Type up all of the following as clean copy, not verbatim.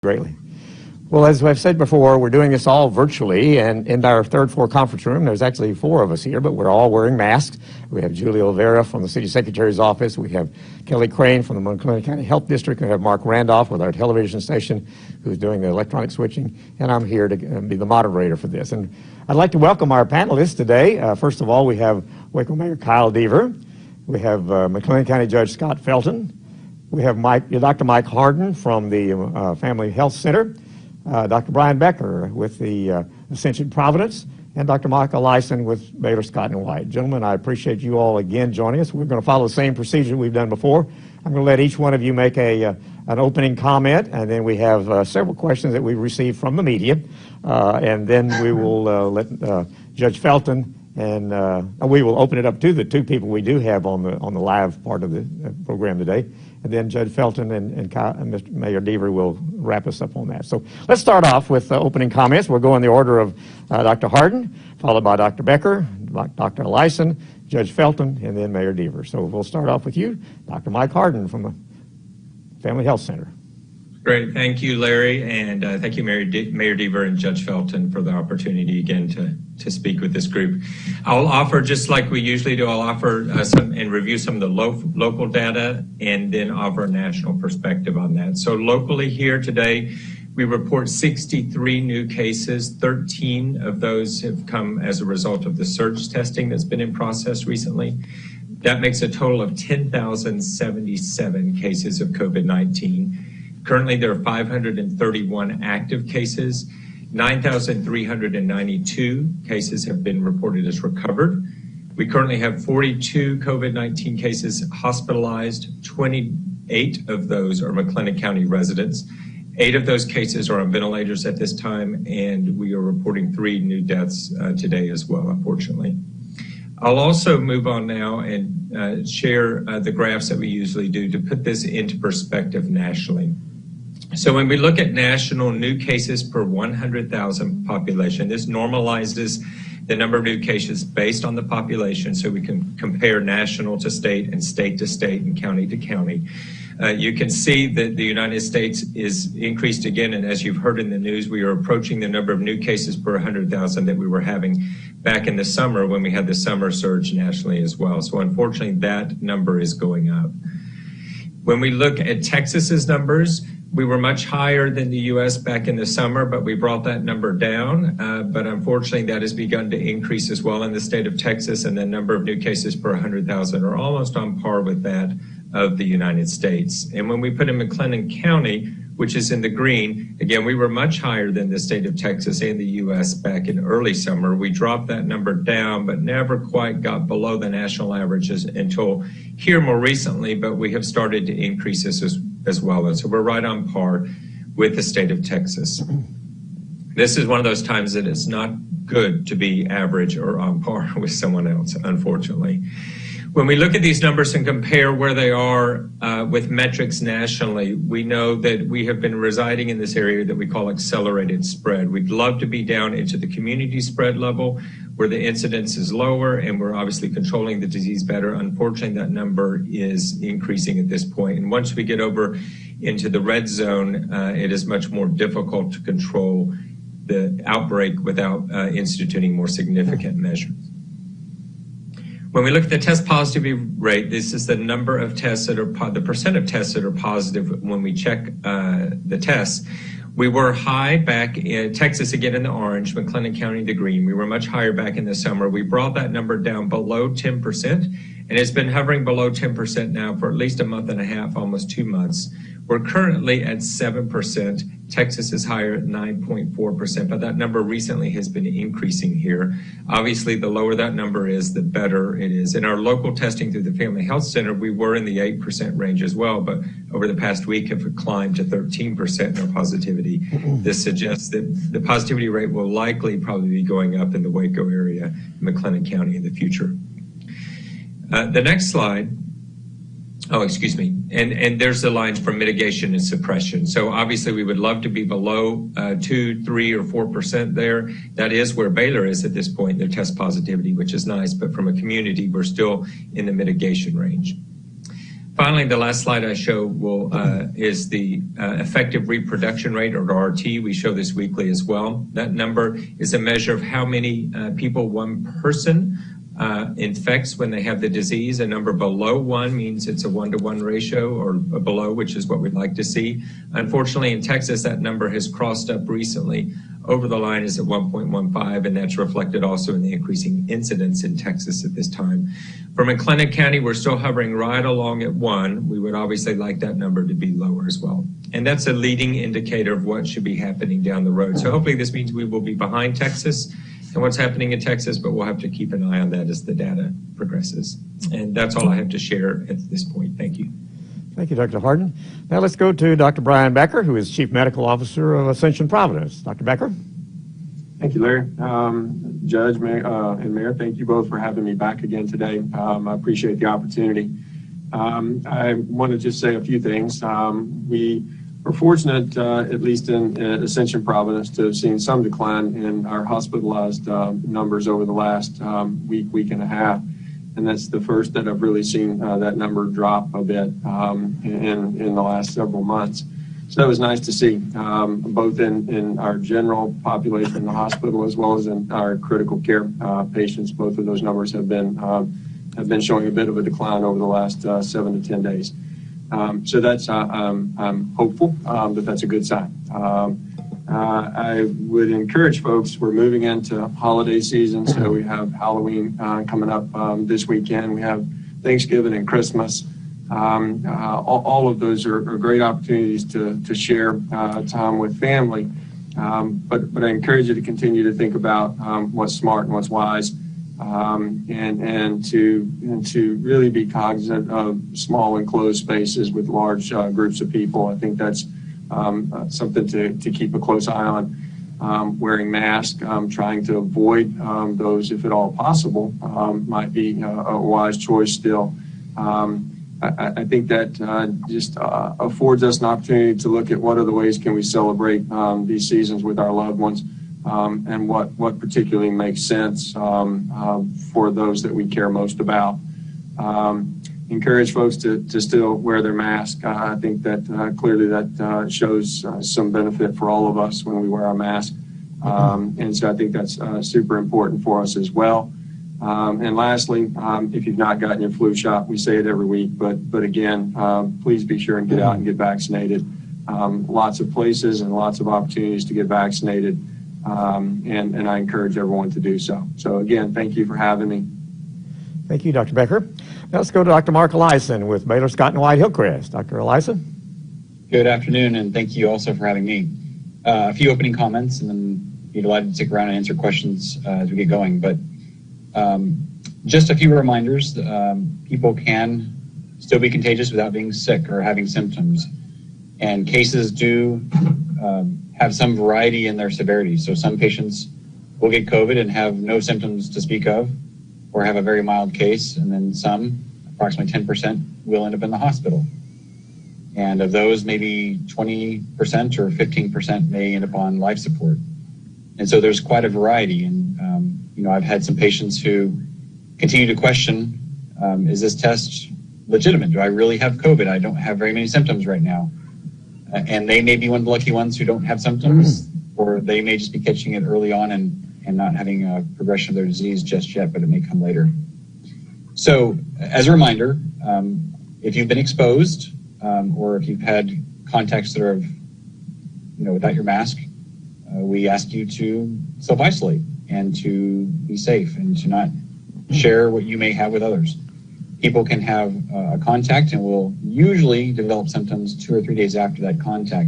greatly. Well, as I've said before, we're doing this all virtually, and in our third floor conference room, there's actually 4 of us here, but we're all wearing masks. We have Julie Olvera from the City Secretary's office. We have Kelly Crane from the McLennan County Health District. We have Mark Randolph with our television station, who's doing the electronic switching, and I'm here to be the moderator for this. And I'd like to welcome our panelists today. First of all, we have Waco Mayor Kyle Deaver. We have McLennan County Judge Scott Felton. We have Dr. Mike Harden from the Family Health Center. Dr. Brian Becker with the Ascension Providence, and Dr. Mark Ellison with Baylor Scott & White. Gentlemen, I appreciate you all again joining us. We're going to follow the same procedure we've done before. I'm going to let each one of you make an opening comment, and then we have several questions that we received from the media, and then we will let Judge Felton, and we will open it up to the 2 people we do have on the live part of the program today. And then Judge Felton and Mr. Mayor Deaver will wrap us up on that. So let's start off with opening comments. We'll go in the order of Dr. Harden, followed by Dr. Becker, Dr. Ellison, Judge Felton, and then Mayor Deaver. So we'll start off with you, Dr. Mike Harden from the Family Health Center. Great. Thank you, Larry, and thank you, Mayor Deaver and Judge Felton, for the opportunity again to speak with this group. I'll offer, just like we usually do, I'll offer some and review some of the local data and then offer a national perspective on that. So locally here today, we report 63 new cases. 13 of those have come as a result of the surge testing that's been in process recently. That makes a total of 10,077 cases of COVID-19. Currently, there are 531 active cases. 9,392 cases have been reported as recovered. We currently have 42 COVID-19 cases hospitalized. 28 of those are McLennan County residents. 8 of those cases are on ventilators at this time, and we are reporting 3 new deaths today as well, unfortunately. I'll also move on now and share the graphs that we usually do to put this into perspective nationally. So when we look at national new cases per 100,000 population, this normalizes the number of new cases based on the population so we can compare national to state and state to state and county to county. You can see that the United States is increased again, and as you've heard in the news, we are approaching the number of new cases per 100,000 that we were having back in the summer when we had the summer surge nationally as well. So unfortunately, that number is going up. When we look at Texas's numbers, we were much higher than the U.S. back in the summer, but we brought that number down. But unfortunately, that has begun to increase as well in the state of Texas, and the number of new cases per 100,000 are almost on par with that of the United States. And when we put in McLennan County, which is in the green, again, we were much higher than the state of Texas and the U.S. back in early summer. We dropped that number down, but never quite got below the national averages until here more recently, but we have started to increase this as well. And so we're right on par with the state of Texas. This is one of those times that it's not good to be average or on par with someone else, unfortunately. When we look at these numbers and compare where they are with metrics nationally, we know that we have been residing in this area that we call accelerated spread. We'd love to be down into the community spread level where the incidence is lower and we're obviously controlling the disease better. Unfortunately, that number is increasing at this point. And once we get over into the red zone, it is much more difficult to control the outbreak without instituting more significant measures. When we look at the test positivity rate, this is the number of tests that are, the percent of tests that are positive when we check the tests. We were high back in Texas, again in the orange, McLennan County in the green. We were much higher back in the summer. We brought that number down below 10%, and it's been hovering below 10% now for at least a month and a half, almost 2 months. We're currently at 7%. Texas is higher at 9.4%, but that number recently has been increasing here. Obviously, the lower that number is, the better it is. In our local testing through the Family Health Center, we were in the 8% range as well, but over the past week have climbed to 13% in our positivity. This suggests that the positivity rate will likely probably be going up in the Waco area, McLennan County in the future. The next slide. Oh, excuse me. And there's the lines for mitigation and suppression. So obviously we would love to be below 2, 3, or 4% there. That is where Baylor is at this point, their test positivity, which is nice. But from a community, we're still in the mitigation range. Finally, the last slide I show is the effective reproduction rate, or RT. We show this weekly as well. That number is a measure of how many people one person infects when they have the disease. A number below 1 means it's a 1-to-1 ratio, or below, which is what we'd like to see. Unfortunately, in Texas, that number has crossed up recently. Over the line is at 1.15, and that's reflected also in the increasing incidence in Texas at this time. For McLennan County, we're still hovering right along at 1. We would obviously like that number to be lower as well. And that's a leading indicator of what should be happening down the road. So hopefully this means we will be behind Texas and what's happening in Texas, but we'll have to keep an eye on that as the data progresses. And that's all I have to share at this point. Thank you. Thank you, Dr. Harden. Now let's go to Dr. Brian Becker, who is Chief Medical Officer of Ascension Providence. Dr. Becker. Thank you, Larry. Judge and Mayor, thank you both for having me back again today. I appreciate the opportunity. I want to just say a few things. We were fortunate, at least in Ascension Providence, to have seen some decline in our hospitalized numbers over the last week and a half. And that's the first that I've really seen that number drop a bit in the last several months. So that was nice to see, both in our general population in the hospital as well as in our critical care patients. Both of those numbers have been showing a bit of a decline over the last 7 to 10 days. So that's I'm hopeful that that's a good sign. I would encourage folks, we're moving into holiday season, so we have Halloween coming up this weekend. We have Thanksgiving and Christmas. All of those are great opportunities to share time with family. But I encourage you to continue to think about what's smart and what's wise, and to really be cognizant of small enclosed spaces with large groups of people. I think that's something to keep a close eye on. Wearing masks, trying to avoid those if at all possible, might be a wise choice still. I think that just affords us an opportunity to look at what other ways can we celebrate these seasons with our loved ones, and what particularly makes sense for those that we care most about. Encourage folks to still wear their mask. I think that clearly that shows some benefit for all of us when we wear our mask. And so I think that's super important for us as well. And lastly, if you've not gotten your flu shot, we say it every week, but again, please be sure and get out and get vaccinated. Lots of places and lots of opportunities to get vaccinated, and I encourage everyone to do so. So again, thank you for having me. Thank you, Dr. Becker. Now let's go to Dr. Mark Lyons with Baylor Scott & White Hillcrest. Dr. Ellison. Good afternoon, and thank you also for having me. A few opening comments, and then be delighted to stick around and answer questions as we get going. But just a few reminders. People can still be contagious without being sick or having symptoms. And cases do have some variety in their severity. So some patients will get COVID and have no symptoms to speak of, or have a very mild case. And then some, approximately 10%, will end up in the hospital. And of those, maybe 20% or 15% may end up on life support. And so there's quite a variety. And, I've had some patients who continue to question, is this test legitimate? Do I really have COVID? I don't have very many symptoms right now. And they may be one of the lucky ones who don't have symptoms, or they may just be catching it early on and not having a progression of their disease just yet, but it may come later. So as a reminder, if you've been exposed, or if you've had contacts that are, without your mask, we ask you to self-isolate and to be safe and to not share what you may have with others. People can have a contact and will usually develop symptoms 2 or 3 days after that contact.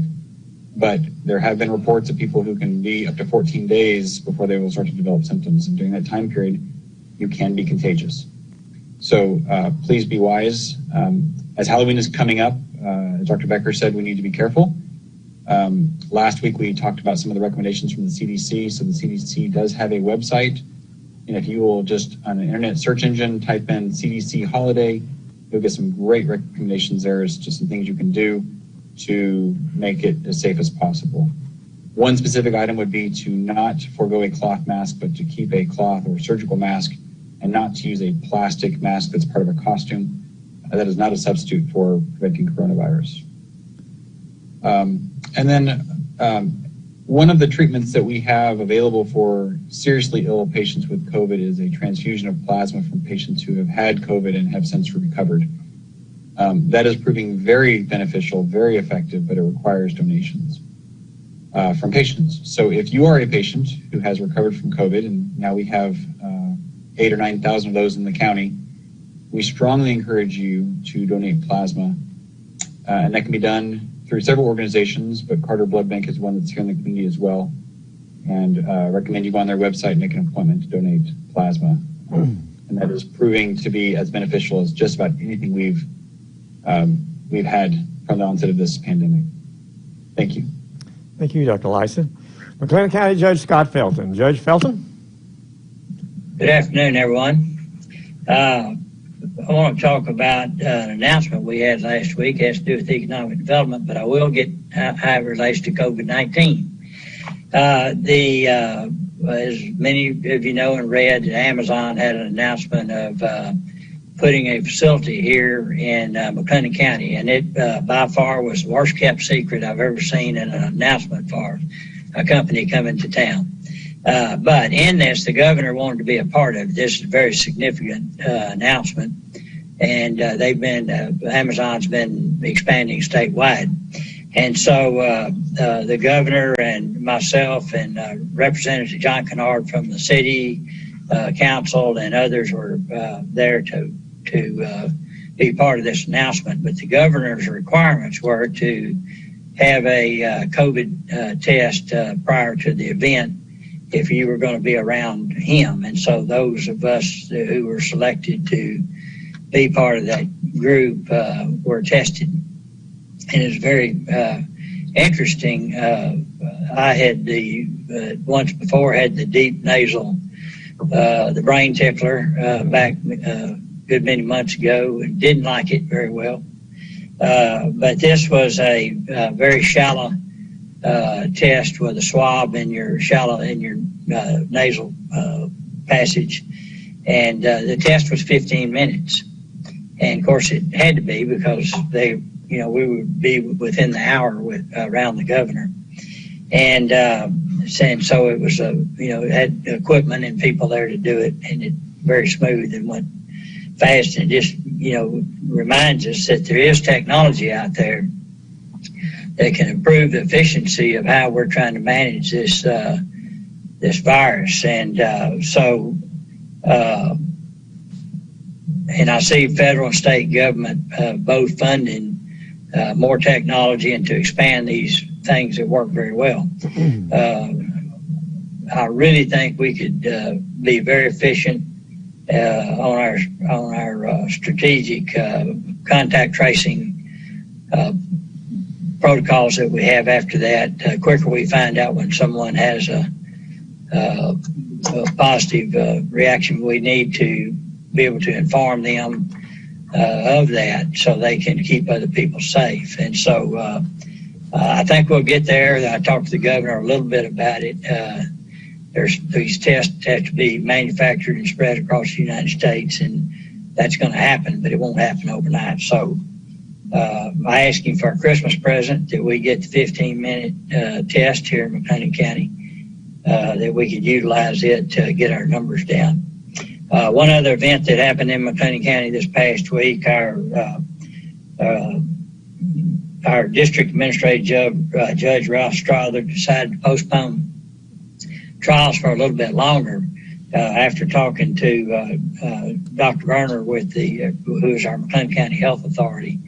But there have been reports of people who can be up to 14 days before they will start to develop symptoms. And during that time period, you can be contagious. So please be wise. As Halloween is coming up, as Dr. Becker said, we need to be careful. Last week, we talked about some of the recommendations from the CDC. So the CDC does have a website. And if you will just, on an internet search engine, type in CDC holiday, you'll get some great recommendations there as to some things you can do to make it as safe as possible. One specific item would be to not forego a cloth mask, but to keep a cloth or surgical mask, and not to use a plastic mask that's part of a costume. That is not a substitute for preventing coronavirus. And then one of the treatments that we have available for seriously ill patients with COVID is a transfusion of plasma from patients who have had COVID and have since recovered. That is proving very beneficial, very effective, but it requires donations from patients. So if you are a patient who has recovered from COVID, and now we have 8,000 or 9,000 of those in the county, we strongly encourage you to donate plasma. And that can be done through several organizations, but Carter Blood Bank is one that's here in the community as well. And recommend you go on their website and make an appointment to donate plasma. And that is proving to be as beneficial as just about anything we've had from the onset of this pandemic. Thank you. Thank you, Dr. Ellison. McLennan County Judge Scott Felton. Judge Felton? Good afternoon, everyone. I want to talk about an announcement we had last week. It has to do with economic development, but I will get how it relates to COVID-19. As many of you know and read, Amazon had an announcement of putting a facility here in McLennan County, and it by far was the worst kept secret I've ever seen in an announcement for a company coming to town. But in this, the governor wanted to be a part of it. This is a very significant announcement, and Amazon's been expanding statewide. And so the governor and myself and Representative John Kennard from the city council and others were there to be part of this announcement. But the governor's requirements were to have a COVID test prior to the event if you were going to be around him. And so those of us who were selected to be part of that group were tested. And it's very interesting. I had once before had the deep nasal, the brain tickler back a good many months ago, and didn't like it very well. But this was a very shallow test with a swab in your nasal passage, and the test was 15 minutes. And of course, it had to be because we would be within the hour around the governor, and so it was it had equipment and people there to do it, and it very smooth and went fast. And it just reminds us that there is technology out there that can improve the efficiency of how we're trying to manage this virus. And and I see federal and state government both funding more technology and to expand these things that work very well. I really think we could be very efficient on our strategic contact tracing protocols that we have after that. Quicker we find out when someone has a positive reaction, we need to be able to inform them of that so they can keep other people safe. And so I think we'll get there. I talked to the governor a little bit about it. These tests have to be manufactured and spread across the United States, and that's going to happen, but it won't happen overnight. So I asked him for a Christmas present that we get the 15-minute test here in McLennan County, that we could utilize it to get our numbers down. One other event that happened in McLennan County this past week, our district administrative judge, Ralph Strother, decided to postpone trials for a little bit longer after talking to Dr. Garner who is our McLennan County Health Authority.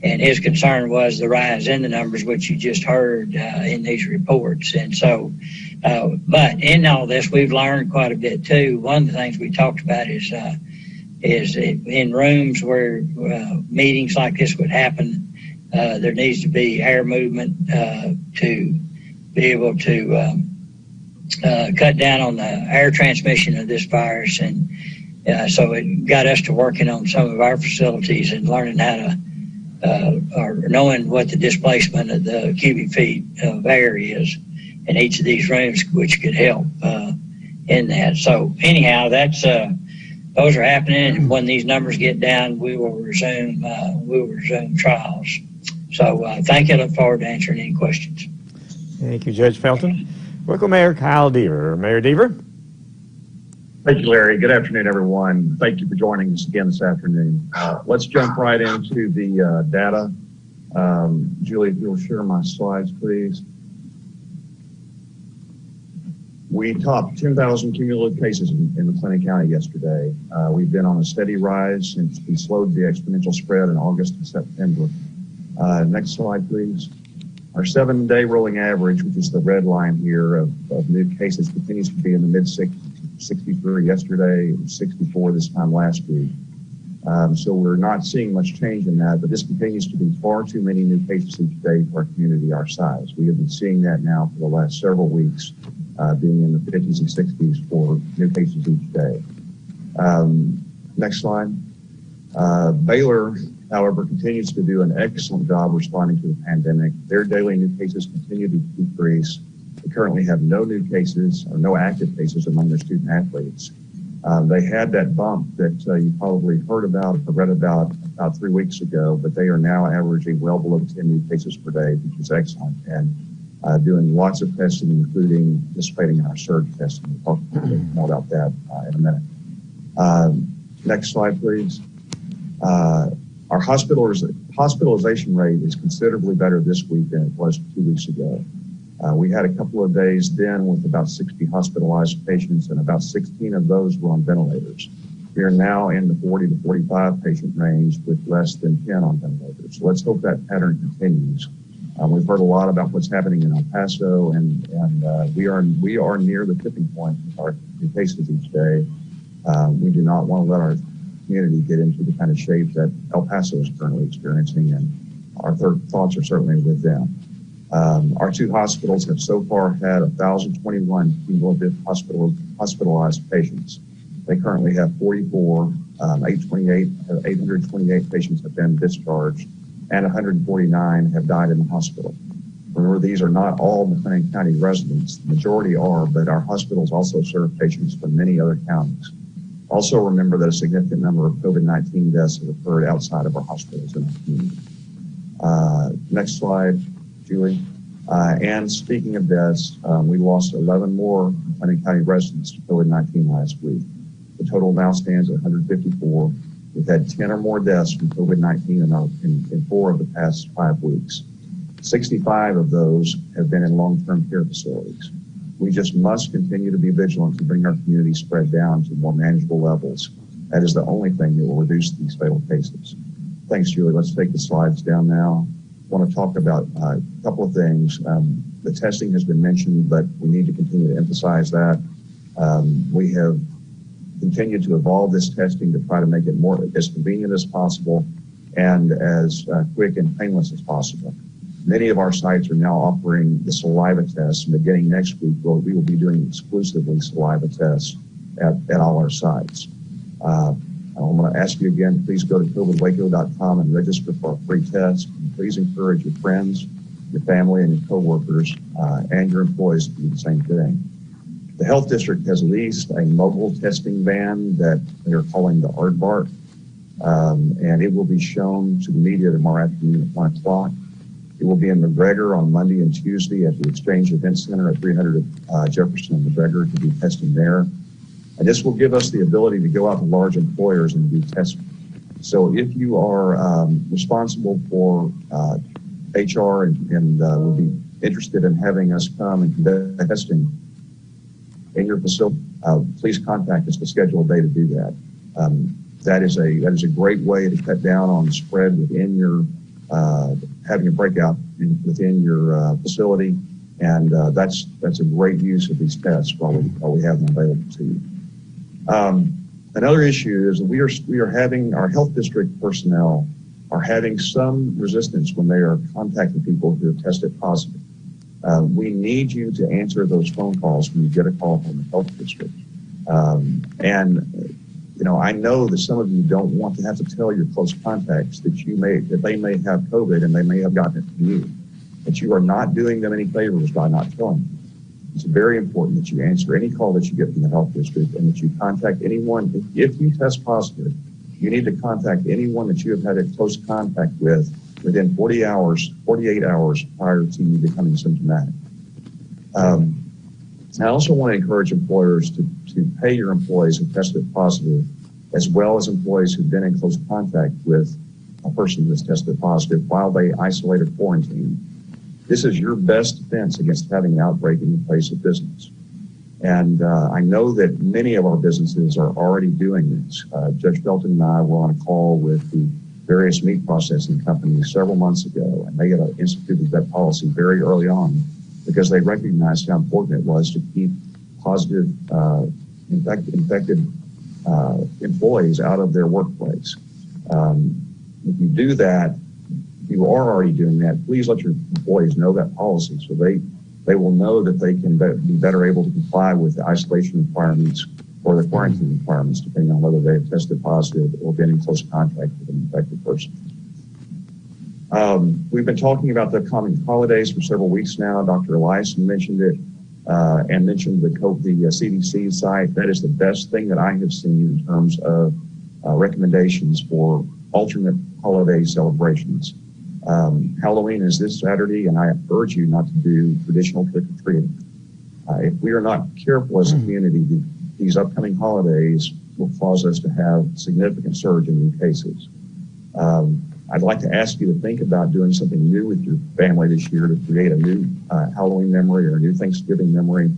And his concern was the rise in the numbers, which you just heard in these reports. And so, but in all this, we've learned quite a bit too. One of the things we talked about is in rooms where meetings like this would happen, there needs to be air movement to be able to cut down on the air transmission of this virus. And so it got us to working on some of our facilities and learning how to or knowing what the displacement of the cubic feet of air is in each of these rooms, which could help in that. So anyhow, that's those are happening. And when these numbers get down, we will resume trials. So thank you. I look forward to answering any questions. Thank you, Judge Felton. Welcome, Mayor Kyle Deaver. Mayor Deaver. Thank you, Larry. Good afternoon, everyone. Thank you for joining us again this afternoon. Let's jump right into the data. Julie, if you'll share my slides, please. We topped 10,000 cumulative cases in McLennan County yesterday. We've been on a steady rise since we slowed the exponential spread in August and September. Next slide, please. Our 7-day rolling average, which is the red line here of new cases, continues to be in the mid-60s. 63 yesterday, 64 this time last week. So we're not seeing much change in that, but this continues to be far too many new cases each day for a community our size. We have been seeing that now for the last several weeks, being in the 50s and 60s for new cases each day. Next slide. Baylor, however, continues to do an excellent job responding to the pandemic. Their daily new cases continue to decrease. We currently have no new cases or no active cases among their student athletes. They had that bump that you probably heard about or read about 3 weeks ago, but they are now averaging well below 10 new cases per day, which is excellent, and doing lots of testing, including participating in our surge testing. We'll talk a bit more about that in a minute. Next slide, please. Our hospitalization rate is considerably better this week than it was 2 weeks ago. We had a couple of days then with about 60 hospitalized patients, and about 16 of those were on ventilators. We are now in the 40 to 45 patient range with less than 10 on ventilators. So let's hope that pattern continues. We've heard a lot about what's happening in El Paso, and we are near the tipping point with our new cases each day. We do not want to let our community get into the kind of shape that El Paso is currently experiencing, and our thoughts are certainly with them. Our 2 hospitals have so far had 1,021 cumulative hospitalized patients. They currently have 44, 828 patients have been discharged, and 149 have died in the hospital. Remember, these are not all McLennan County residents. The majority are, but our hospitals also serve patients from many other counties. Also remember that a significant number of COVID-19 deaths have occurred outside of our hospitals in the community. Next slide, Julie. And speaking of deaths, we lost 11 more McLennan County residents to COVID-19 last week. The total now stands at 154. We've had 10 or more deaths from COVID-19 in 4 of the past 5 weeks. 65 of those have been in long-term care facilities. We just must continue to be vigilant to bring our community spread down to more manageable levels. That is the only thing that will reduce these fatal cases. Thanks, Julie. Let's take the slides down now. I want to talk about a couple of things. The testing has been mentioned, but we need to continue to emphasize that. We have continued to evolve this testing to try to make it more as convenient as possible and as quick and painless as possible. Many of our sites are now offering the saliva test. Beginning next week, we will be doing exclusively saliva tests at all our sites. I'm going to ask you again, please go to covidwaco.com and register for a free test. And please encourage your friends, your family, and your coworkers and your employees to do the same thing. The Health District has leased a mobile testing van that they are calling the Aardvark, and it will be shown to the media tomorrow afternoon at 1 o'clock. It will be in McGregor on Monday and Tuesday at the Exchange Event Center at 300 Jefferson and McGregor to be testing there. And this will give us the ability to go out to large employers and do testing. So if you are responsible for HR and will be interested in having us come and conduct testing in your facility, please contact us to schedule a day to do that. That is a great way to cut down on the spread within your having a breakout within your facility, and that's a great use of these tests while we have them available to you. Another issue is that we are having our health district personnel are having some resistance when they are contacting people who have tested positive. We need you to answer those phone calls when you get a call from the health district. I know that some of you don't want to have to tell your close contacts that they may have COVID and they may have gotten it from you, but you are not doing them any favors by not telling them. It's very important that you answer any call that you get from the health district and that you contact anyone. If you test positive, you need to contact anyone that you have had a close contact with within 48 hours prior to you becoming symptomatic. I also want to encourage employers to pay your employees who tested positive, as well as employees who've been in close contact with a person that's tested positive while they isolate or quarantine. This is your best defense against having an outbreak in your place of business. And I know that many of our businesses are already doing this. Judge Felton and I were on a call with the various meat processing companies several months ago, and they had instituted that policy very early on because they recognized how important it was to keep positive infected employees out of their workplace. If you do that, if you are already doing that, please let your employees know that policy so they will know that they can be better able to comply with the isolation requirements or the quarantine requirements, depending on whether they have tested positive or been in close contact with an infected person. We've been talking about the coming holidays for several weeks now. Dr. Ellison mentioned it and mentioned the CDC site. That is the best thing that I have seen in terms of recommendations for alternate holiday celebrations. Halloween is this Saturday, and I urge you not to do traditional trick-or-treating. If we are not careful as a community, these upcoming holidays will cause us to have a significant surge in new cases. I'd like to ask you to think about doing something new with your family this year to create a new Halloween memory or a new Thanksgiving memory.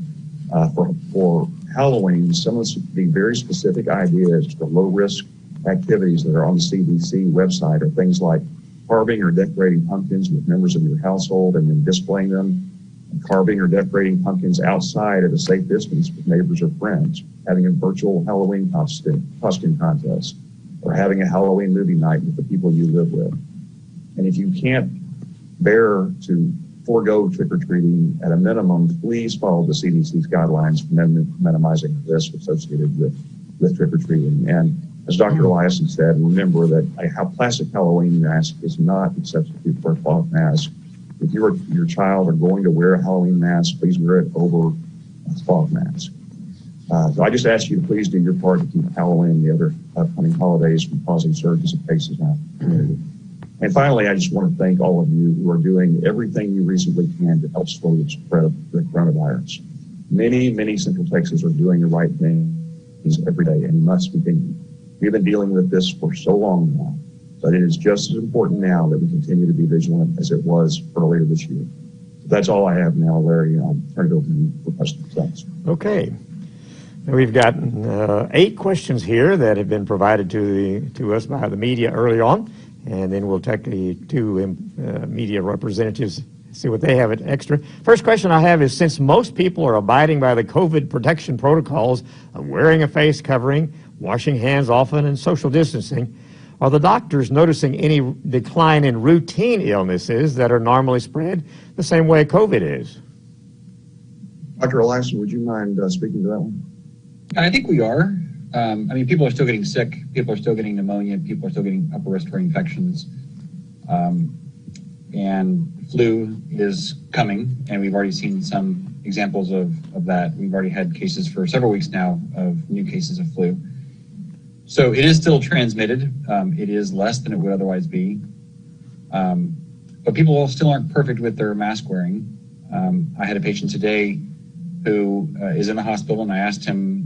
For Halloween, some of the very specific ideas for low-risk activities that are on the CDC website are things like carving or decorating pumpkins with members of your household and then displaying them, and carving or decorating pumpkins outside at a safe distance with neighbors or friends, having a virtual Halloween costume contest, or having a Halloween movie night with the people you live with. And if you can't bear to forego trick-or-treating, at a minimum, please follow the CDC's guidelines for minimizing the risk associated with trick-or-treating. And as Dr. Ellison said, remember that a plastic Halloween mask is not a substitute for a cloth mask. If your child are going to wear a Halloween mask, please wear it over a cloth mask. So I just ask you to please do your part to keep Halloween and the other upcoming holidays from causing surges of cases in our community. And finally, I just want to thank all of you who are doing everything you reasonably can to help slow the spread of the coronavirus. Many Central Texans are doing the right things every day and must continue. We've been dealing with this for so long now, but it is just as important now that we continue to be vigilant as it was earlier this year. So that's all I have now, Larry. I'll turn it over to you for questions. Thanks. Okay. We've got 8 questions here that have been provided to us by the media early on, and then we'll take the 2 media representatives, see what they have at extra. First question I have is, since most people are abiding by the COVID protection protocols of wearing a face covering, washing hands often, and social distancing, are the doctors noticing any decline in routine illnesses that are normally spread the same way COVID is? Dr. Ellison, would you mind speaking to that one? I think we are. People are still getting sick. People are still getting pneumonia. People are still getting upper respiratory infections. And flu is coming, and we've already seen some examples of that. We've already had cases for several weeks now of new cases of flu. So it is still transmitted. It is less than it would otherwise be. But people still aren't perfect with their mask wearing. I had a patient today who is in the hospital, and I asked him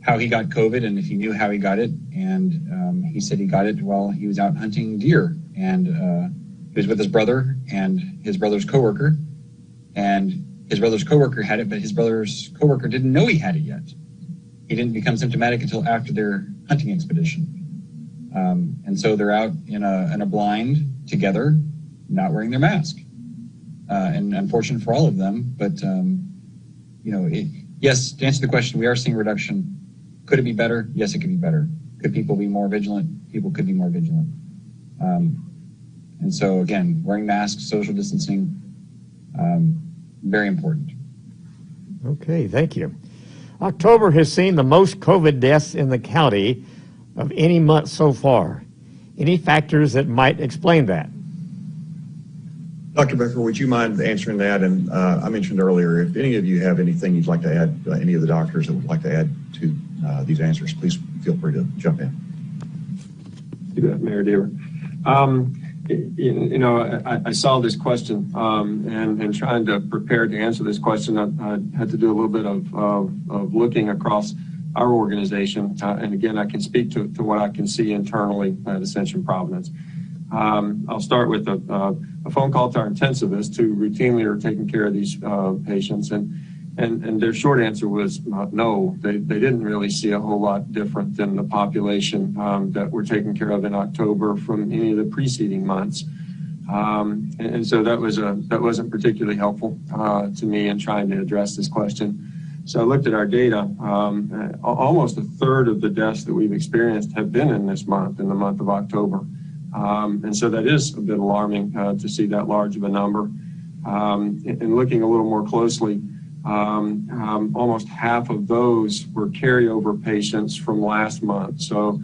how he got COVID and if he knew how he got it. And he said he got it while he was out hunting deer. And he was with his brother and his brother's coworker. And his brother's coworker had it, but his brother's coworker didn't know he had it yet. He didn't become symptomatic until after their hunting expedition. And so they're out in a blind together, not wearing their mask. And unfortunate for all of them, but yes, to answer the question, we are seeing a reduction. Could it be better? Yes, it could be better. Could people be more vigilant? People could be more vigilant. And so again, wearing masks, social distancing, very important. Okay, thank you. October has seen the most COVID deaths in the county of any month so far. Any factors that might explain that? Dr. Becker, would you mind answering that? And I mentioned earlier, if any of you have anything you'd like to add, any of the doctors that would like to add to these answers, please feel free to jump in. Do that, Mayor Deaver. I saw this question and trying to prepare to answer this question, I had to do a little bit of looking across our organization. And again, I can speak to what I can see internally at Ascension Providence. I'll start with a phone call to our intensivists who routinely are taking care of these patients. And their short answer was no, they didn't really see a whole lot different than the population that we're taking care of in October from any of the preceding months. And so that wasn't particularly helpful to me in trying to address this question. So I looked at our data. Almost a third of the deaths that we've experienced have been in this month, in the month of October. And so that is a bit alarming to see that large of a number. And looking a little more closely, almost half of those were carryover patients from last month. So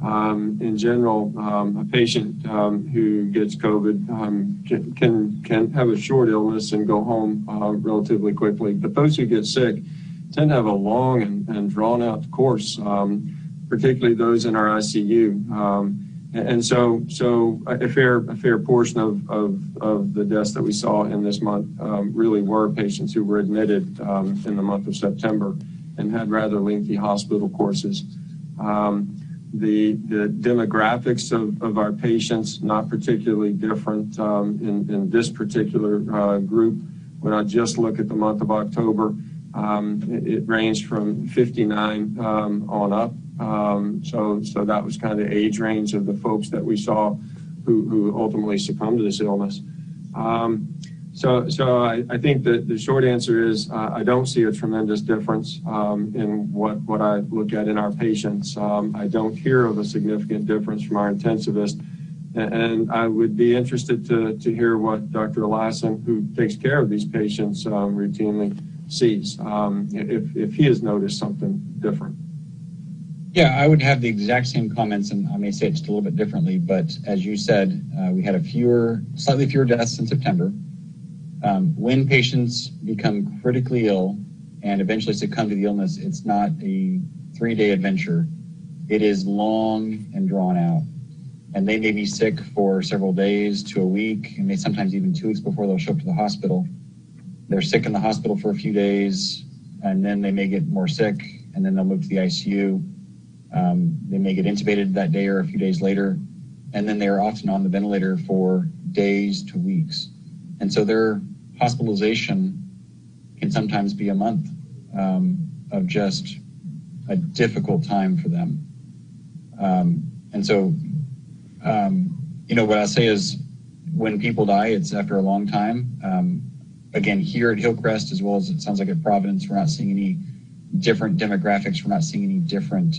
in general, a patient who gets COVID can have a short illness and go home relatively quickly. But those who get sick tend to have a long and drawn out course, particularly those in our ICU. And so a fair portion of the deaths that we saw in this month really were patients who were admitted in the month of September and had rather lengthy hospital courses. The demographics of our patients, not particularly different in this particular group. When I just look at the month of October, it ranged from 59 on up. So that was kind of the age range of the folks that we saw who ultimately succumbed to this illness. So I think that the short answer is I don't see a tremendous difference in what I look at in our patients. I don't hear of a significant difference from our intensivist. And I would be interested to hear what Dr. Ellison, who takes care of these patients routinely, sees, if he has noticed something different. Yeah, I would have the exact same comments, and I may say it just a little bit differently, but as you said, we had slightly fewer deaths in September. When patients become critically ill and eventually succumb to the illness, it's not a 3-day adventure. It is long and drawn out. And they may be sick for several days to a week, and may sometimes even 2 weeks before they'll show up to the hospital. They're sick in the hospital for a few days, and then they may get more sick, and then they'll move to the ICU. They may get intubated that day or a few days later, and then they're often on the ventilator for days to weeks. And so their hospitalization can sometimes be a month of just a difficult time for them. And so, what I'll say is when people die, it's after a long time. Again, here at Hillcrest, as well as it sounds like at Providence, we're not seeing any different demographics. We're not seeing any different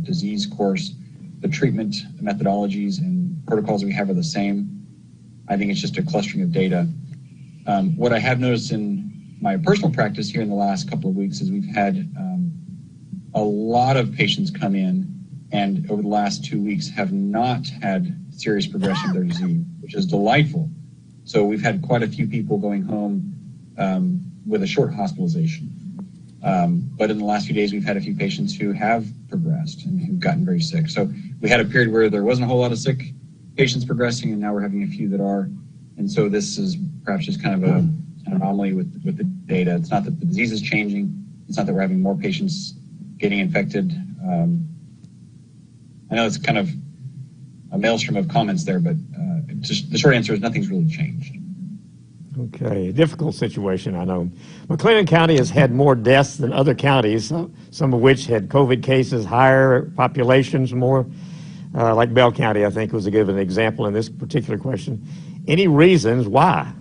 disease course. The treatment methodologies and protocols we have are the same. I think it's just a clustering of data. What I have noticed in my personal practice here in the last couple of weeks is we've had a lot of patients come in and over the last 2 weeks have not had serious progression of their disease, which is delightful. So we've had quite a few people going home with a short hospitalization. But in the last few days, we've had a few patients who have progressed and who've gotten very sick. So we had a period where there wasn't a whole lot of sick patients progressing, and now we're having a few that are. And so this is perhaps just kind of an anomaly with the data. It's not that the disease is changing. It's not that we're having more patients getting infected. I know it's kind of a maelstrom of comments there, but the short answer is nothing's really changed. Okay, difficult situation, I know. McLennan County has had more deaths than other counties, some of which had COVID cases, higher populations, more, like Bell County, I think, was a given example in this particular question. Any reasons why?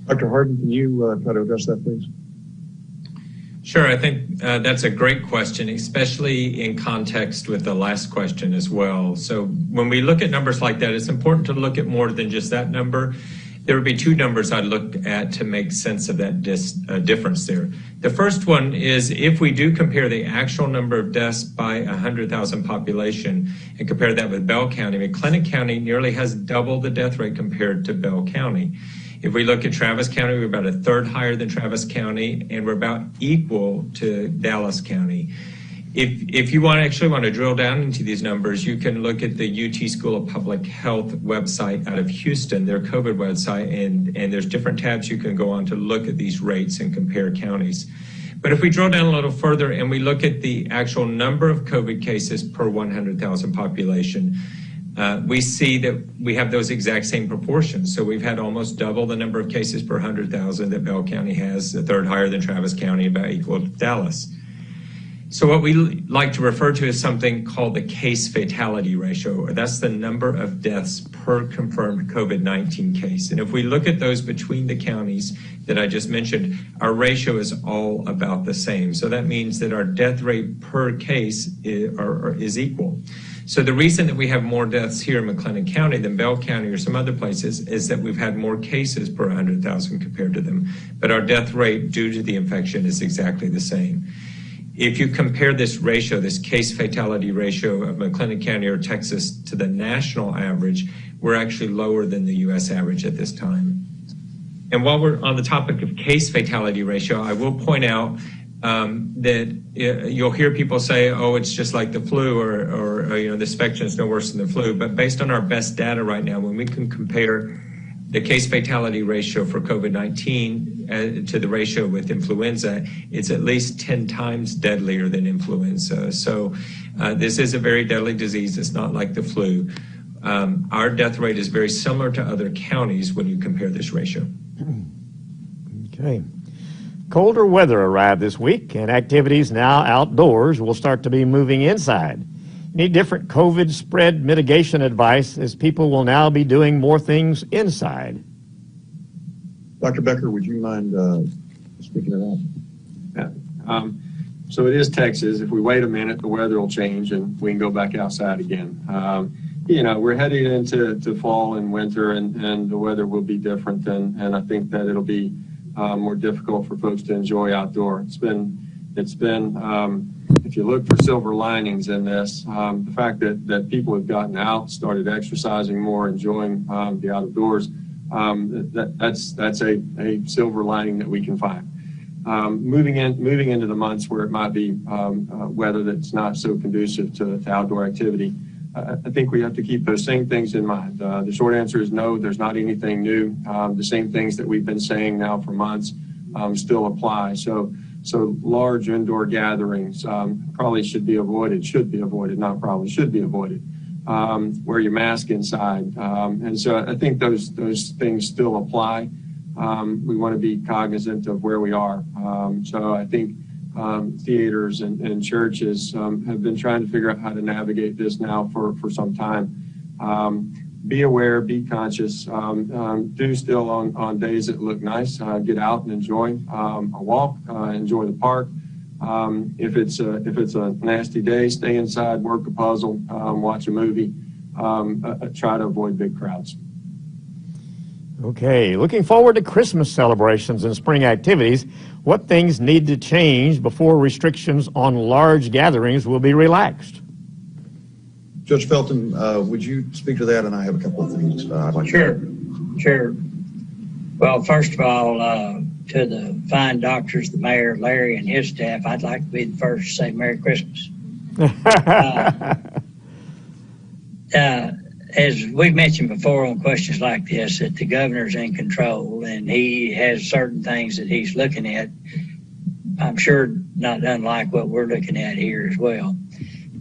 Dr. Harden, can you try to address that, please? Sure, I think that's a great question, especially in context with the last question as well. So when we look at numbers like that, it's important to look at more than just that number. there would be two numbers I'd look at to make sense of that difference there. The first one is if we do compare the actual number of deaths by 100,000 population and compare that with Bell County, McLennan County nearly has double the death rate compared to Bell County. If we look at Travis County, we're about a third higher than Travis County, and we're about equal to Dallas County. If you want to drill down into these numbers, you can look at the UT School of Public Health website out of Houston, their COVID website, and there's different tabs you can go on to look at these rates and compare counties. But if we drill down a little further and we look at the actual number of COVID cases per 100,000 population, we see that we have those exact same proportions. So we've had almost double the number of cases per 100,000 that Bell County has, a third higher than Travis County, about equal to Dallas. So what we like to refer to is something called the case fatality ratio, or that's the number of deaths per confirmed COVID-19 case. And if we look at those between the counties that I just mentioned, our ratio is all about the same. So that means that our death rate per case is equal. So the reason that we have more deaths here in McLennan County than Bell County or some other places is that we've had more cases per 100,000 compared to them. But our death rate due to the infection is exactly the same. If you compare this ratio, this case fatality ratio of McLennan County or Texas to the national average, we're actually lower than the U.S. average at this time. And while we're on the topic of case fatality ratio, I will point out that you'll hear people say, oh, it's just like the flu or this infection is no worse than the flu. But based on our best data right now, when we can compare the case fatality ratio for COVID-19 to the ratio with influenza, it's at least 10 times deadlier than influenza. So this is a very deadly disease. It's not like the flu. Our death rate is very similar to other counties when you compare this ratio. Okay. Colder weather arrived this week, and activities now outdoors will start to be moving inside. Need different COVID spread mitigation advice as people will now be doing more things inside. Dr. Becker, would you mind speaking to that? Yeah. So it is Texas. If we wait a minute, the weather will change and we can go back outside again. We're heading into fall and winter, and the weather will be different, and I think that it'll be more difficult for folks to enjoy outdoor. It's been if you look for silver linings in this, the fact that people have gotten out, started exercising more, enjoying the outdoors, that's a silver lining that we can find. Moving into the months where it might be weather that's not so conducive to outdoor activity, I think we have to keep those same things in mind. The short answer is no, there's not anything new. The same things that we've been saying now for months still apply. So large indoor gatherings probably should be avoided. Wear your mask inside. And so I think those things still apply. We want to be cognizant of where we are. So I think theaters and churches have been trying to figure out how to navigate this now for some time. Be aware, be conscious. Do still on days that look nice, get out and enjoy a walk, enjoy the park. If it's a nasty day, stay inside, work a puzzle, watch a movie. Try to avoid big crowds. Okay, looking forward to Christmas celebrations and spring activities. What things need to change before restrictions on large gatherings will be relaxed? Judge Felton, would you speak to that? And I have a couple of things I'd like to Sure. Well, first of all, to the fine doctors, the mayor, Larry, and his staff, I'd like to be the first to say Merry Christmas. As we've mentioned before on questions like this, that the governor's in control and he has certain things that he's looking at. I'm sure not unlike what we're looking at here as well.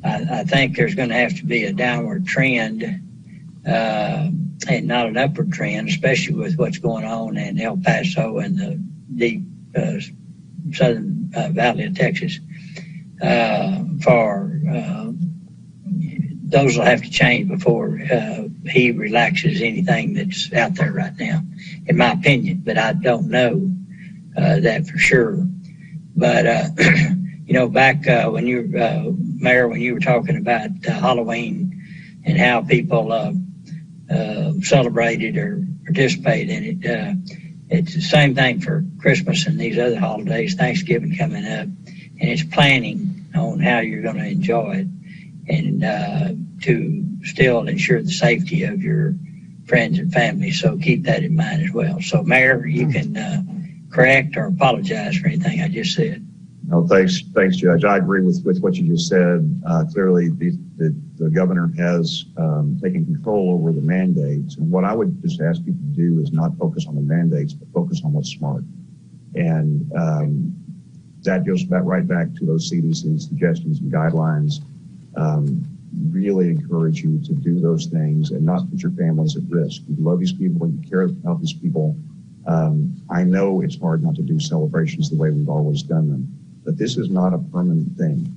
I think there's going to have to be a downward trend and not an upward trend, especially with what's going on in El Paso and the deep southern valley of Texas. Those will have to change before he relaxes anything that's out there right now, in my opinion. But I don't know that for sure. But back when you Mayor, when you were talking about Halloween and how people celebrated or participate in it. It's the same thing for Christmas and these other holidays, Thanksgiving coming up, and it's planning on how you're going to enjoy it and to still ensure the safety of your friends and family. So keep that in mind as well. So, Mayor, you can correct or apologize for anything I just said. No, thanks, Judge. I agree with what you just said. Clearly, the governor has taken control over the mandates. And what I would just ask people to do is not focus on the mandates, but focus on what's smart. And that goes right back to those CDC suggestions and guidelines. Really encourage you to do those things and not put your families at risk. You love these people, you care about these people. I know it's hard not to do celebrations the way we've always done them. But this is not a permanent thing.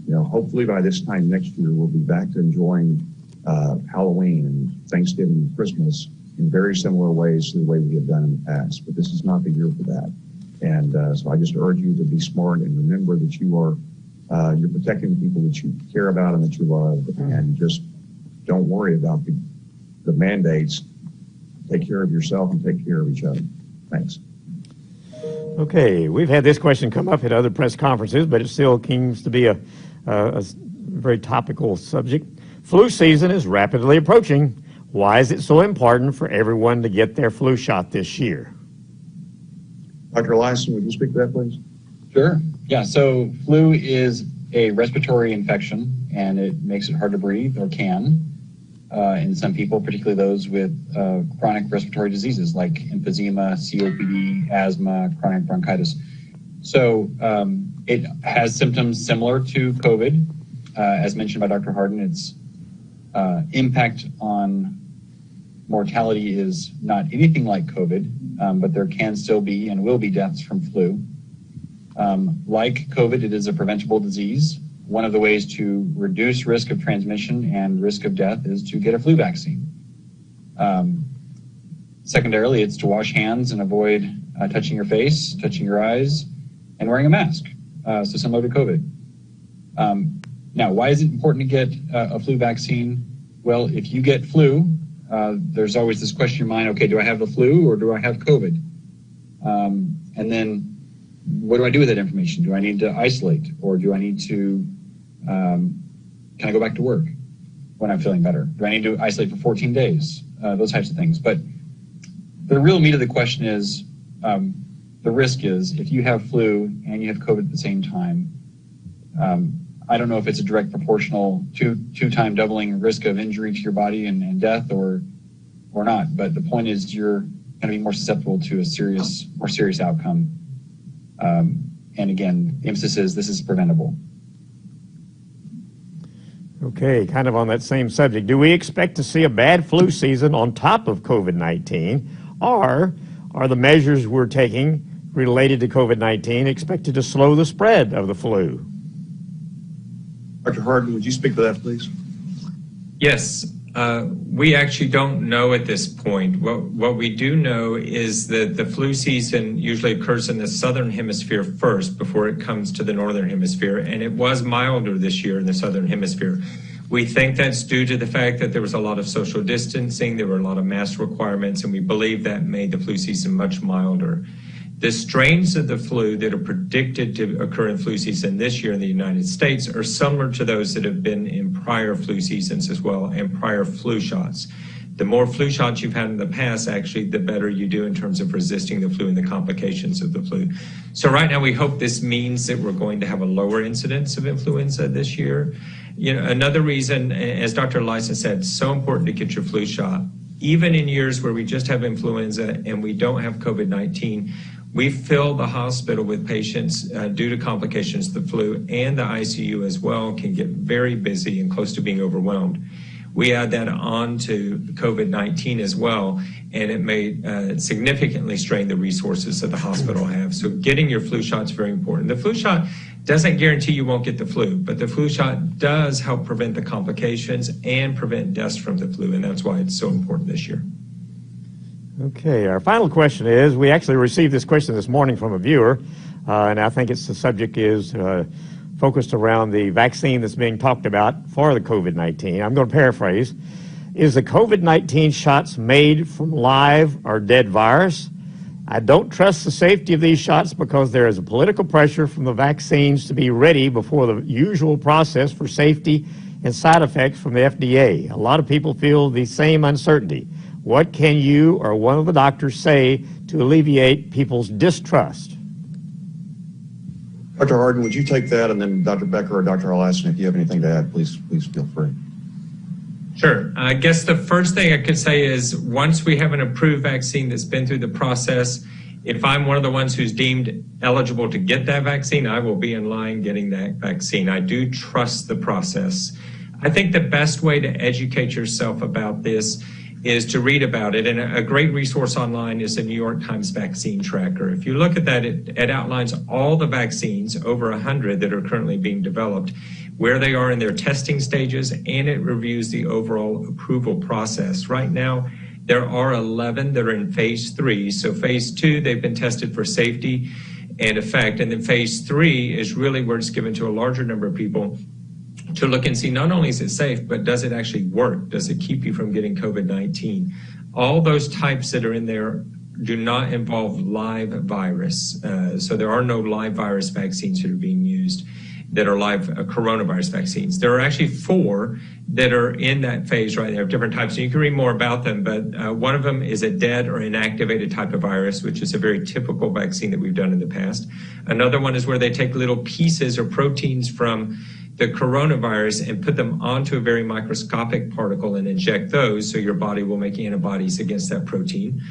You know, hopefully by this time next year, we'll be back to enjoying Halloween and Thanksgiving and Christmas in very similar ways to the way we have done in the past. But this is not the year for that. And so I just urge you to be smart and remember that you're protecting the people that you care about and that you love. And just don't worry about the mandates. Take care of yourself and take care of each other. Thanks. Okay, we've had this question come up at other press conferences, but it still seems to be a very topical subject. Flu season is rapidly approaching. Why is it so important for everyone to get their flu shot this year? Dr. Ellison, would you speak to that, please? Sure. Yeah, so flu is a respiratory infection, and it makes it hard to breathe, or can, in some people, particularly those with chronic respiratory diseases like emphysema, COPD, asthma, chronic bronchitis. So it has symptoms similar to COVID. As mentioned by Dr. Harden, its impact on mortality is not anything like COVID, but there can still be and will be deaths from flu. Like COVID, it is a preventable disease. One of the ways to reduce risk of transmission and risk of death is to get a flu vaccine. Secondarily, it's to wash hands and avoid touching your face, touching your eyes, and wearing a mask. So similar to COVID. Now, why is it important to get a flu vaccine? Well, if you get flu, there's always this question in your mind, okay, do I have the flu or do I have COVID? And then what do I do with that information? Do I need to isolate, or do I need to, can I go back to work when I'm feeling better? Do I need to isolate for 14 days? Those types of things. But the real meat of the question is, the risk is if you have flu and you have COVID at the same time, I don't know if it's a direct proportional two-time doubling risk of injury to your body and death or not. But the point is you're going to be more susceptible to a more serious outcome. And again, the emphasis is this is preventable. Okay, kind of on that same subject, do we expect to see a bad flu season on top of COVID-19, or are the measures we're taking related to COVID-19 expected to slow the spread of the flu? Dr. Harden, would you speak to that, please? Yes. We actually don't know at this point. What we do know is that the flu season usually occurs in the southern hemisphere first before it comes to the northern hemisphere, and it was milder this year in the southern hemisphere. We think that's due to the fact that there was a lot of social distancing, there were a lot of mask requirements, and we believe that made the flu season much milder. The strains of the flu that are predicted to occur in flu season this year in the United States are similar to those that have been in prior flu seasons as well and prior flu shots. The more flu shots you've had in the past, actually, the better you do in terms of resisting the flu and the complications of the flu. So right now we hope this means that we're going to have a lower incidence of influenza this year. You know, another reason, as Dr. Ellison said, it's so important to get your flu shot. Even in years where we just have influenza and we don't have COVID-19, we fill the hospital with patients due to complications of the flu, and the ICU as well can get very busy and close to being overwhelmed. We add that on to COVID-19 as well, and it may significantly strain the resources that the hospital have. So getting your flu shot is very important. The flu shot doesn't guarantee you won't get the flu, but the flu shot does help prevent the complications and prevent deaths from the flu, and that's why it's so important this year. Okay, our final question is, we actually received this question this morning from a viewer, and I think the subject is focused around the vaccine that's being talked about for the COVID-19. I'm going to paraphrase. Is the COVID-19 shots made from live or dead virus? I don't trust the safety of these shots because there is a political pressure from the vaccines to be ready before the usual process for safety and side effects from the FDA. A lot of people feel the same uncertainty. What can you or one of the doctors say to alleviate people's distrust? Dr. Harden, would you take that? And then Dr. Becker or Dr. Ellison, if you have anything to add, please feel free. Sure. I guess the first thing I could say is once we have an approved vaccine that's been through the process, if I'm one of the ones who's deemed eligible to get that vaccine, I will be in line getting that vaccine. I do trust the process. I think the best way to educate yourself about this is to read about it. And a great resource online is the New York Times Vaccine Tracker. If you look at that, it outlines all the vaccines, over 100 that are currently being developed, where they are in their testing stages, and it reviews the overall approval process. Right now, there are 11 that are in phase 3. So phase 2, they've been tested for safety and effect. And then phase 3 is really where it's given to a larger number of people to look and see not only is it safe, but does it actually work? Does it keep you from getting COVID-19? All those types that are in there do not involve live virus. So there are no live virus vaccines that are being used that are live coronavirus vaccines. There are actually 4 that are in that phase right there of different types. And you can read more about them, but one of them is a dead or inactivated type of virus, which is a very typical vaccine that we've done in the past. Another one is where they take little pieces or proteins from the coronavirus and put them onto a very microscopic particle and inject those so your body will make antibodies against that protein.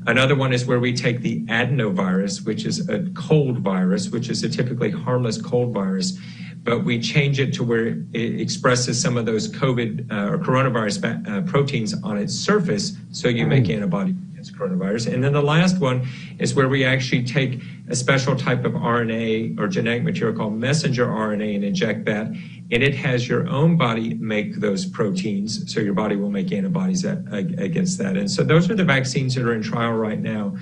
Another one is where we take the adenovirus, which is a cold virus, which is a typically harmless cold virus, but we change it to where it expresses some of those COVID or coronavirus proteins on its surface so you make antibodies against coronavirus. And then the last one is where we actually take a special type of RNA or genetic material called messenger RNA and inject that, and it has your own body make those proteins, so your body will make antibodies against that. And so those are the vaccines that are in trial right now.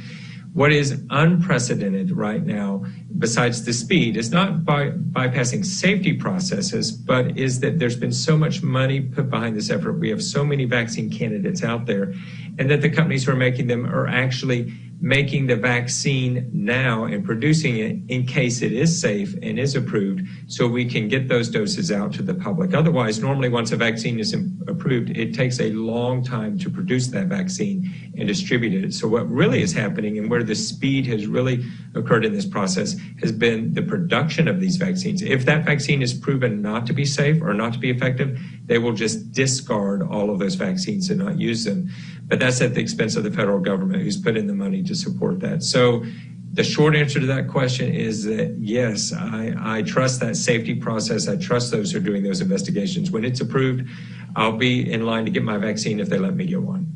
What is unprecedented right now, besides the speed, is not bypassing safety processes, but is that there's been so much money put behind this effort. We have so many vaccine candidates out there, and that the companies who are making them are actually making the vaccine now and producing it in case it is safe and is approved, so we can get those doses out to the public. Otherwise, normally once a vaccine is approved, it takes a long time to produce that vaccine and distribute it. So what really is happening, and where the speed has really occurred in this process, has been the production of these vaccines. If that vaccine is proven not to be safe or not to be effective, they will just discard all of those vaccines and not use them. But that's at the expense of the federal government, who's put in the money to support that. So the short answer to that question is that, yes, I trust that safety process. I trust those who are doing those investigations. When it's approved, I'll be in line to get my vaccine if they let me get one.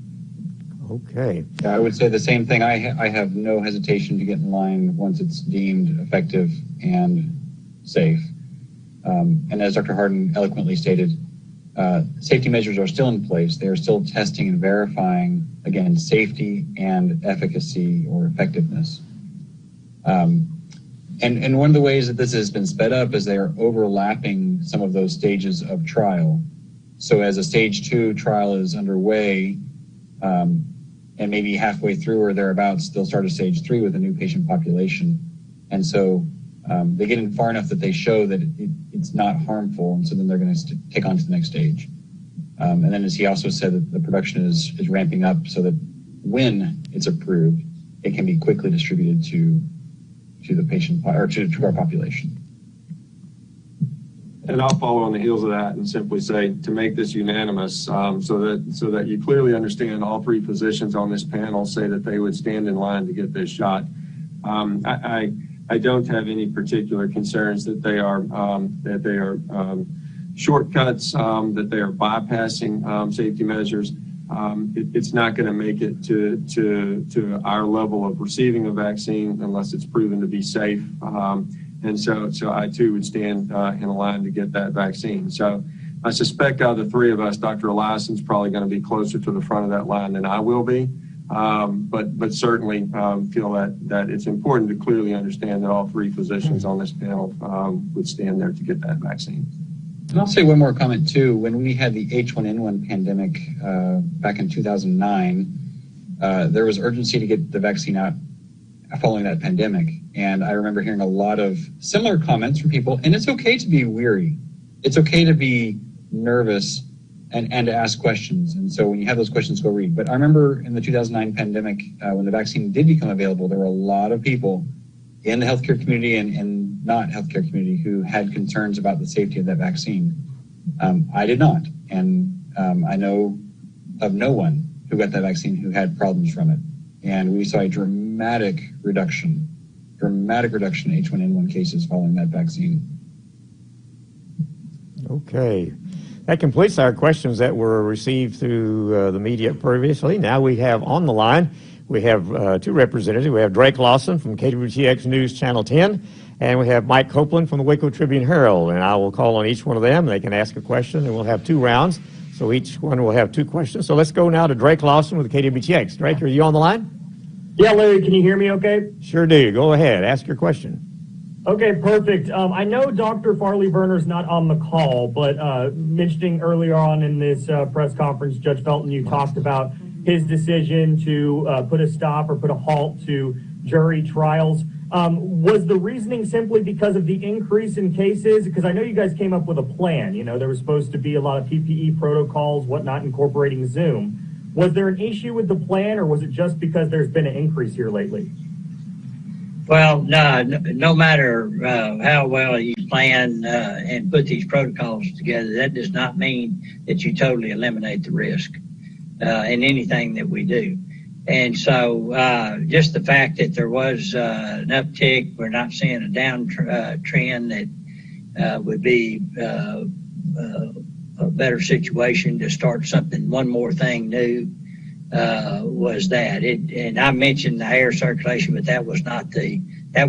Okay. Yeah, I would say the same thing. I have no hesitation to get in line once it's deemed effective and safe. And as Dr. Harden eloquently stated, safety measures are still in place. They are still testing and verifying, again, safety and efficacy or effectiveness. And one of the ways that this has been sped up is they are overlapping some of those stages of trial. So as a stage 2 trial is underway, and maybe halfway through or thereabouts, they'll start a stage 3 with a new patient population. And so they get in far enough that they show that it's not harmful, and so then they're going to take on to the next stage. And then, as he also said, that the production is ramping up so that when it's approved, it can be quickly distributed to the patient or to our population. And I'll follow on the heels of that and simply say to make this unanimous, so that you clearly understand, all 3 physicians on this panel say that they would stand in line to get this shot. I don't have any particular concerns that they are shortcuts, that they are bypassing safety measures. It's not going to make it to our level of receiving a vaccine unless it's proven to be safe. And so I too would stand in a line to get that vaccine. So I suspect out of the 3 of us, Dr. Ellison's probably going to be closer to the front of that line than I will be. But certainly feel that it's important to clearly understand that all 3 physicians on this panel would stand there to get that vaccine. And I'll say one more comment too. When we had the H1N1 pandemic back in 2009, there was urgency to get the vaccine out following that pandemic. And I remember hearing a lot of similar comments from people, and it's okay to be weary. It's okay to be nervous and to ask questions. And so when you have those questions, go read. But I remember in the 2009 pandemic, when the vaccine did become available, there were a lot of people in the healthcare community and not healthcare community who had concerns about the safety of that vaccine. I did not. And I know of no one who got that vaccine who had problems from it. And we saw a dramatic reduction in H1N1 cases following that vaccine. Okay. That completes our questions that were received through the media previously. Now we have on the line, we have two representatives. We have Drake Lawson from KWTX News Channel 10, and we have Mike Copeland from the Waco Tribune Herald. And I will call on each one of them. They can ask a question, and we'll have 2 rounds. So each one will have 2 questions. So let's go now to Drake Lawson with KWTX. Drake, are you on the line? Yeah, Larry, can you hear me okay? Sure do. Go ahead. Ask your question. Okay, perfect. I know Dr. Farley-Verner's not on the call, but mentioning earlier on in this press conference, Judge Felton, you talked about his decision to put a stop or put a halt to jury trials. Was the reasoning simply because of the increase in cases? Because I know you guys came up with a plan. You know, there was supposed to be a lot of PPE protocols, whatnot, incorporating Zoom. Was there an issue with the plan, or was it just because there's been an increase here lately? Well, no matter how well you plan and put these protocols together, that does not mean that you totally eliminate the risk in anything that we do. And so just the fact that there was an uptick, we're not seeing a downtrend that would be a better situation to start one more thing new. Was that and I mentioned the air circulation, but that was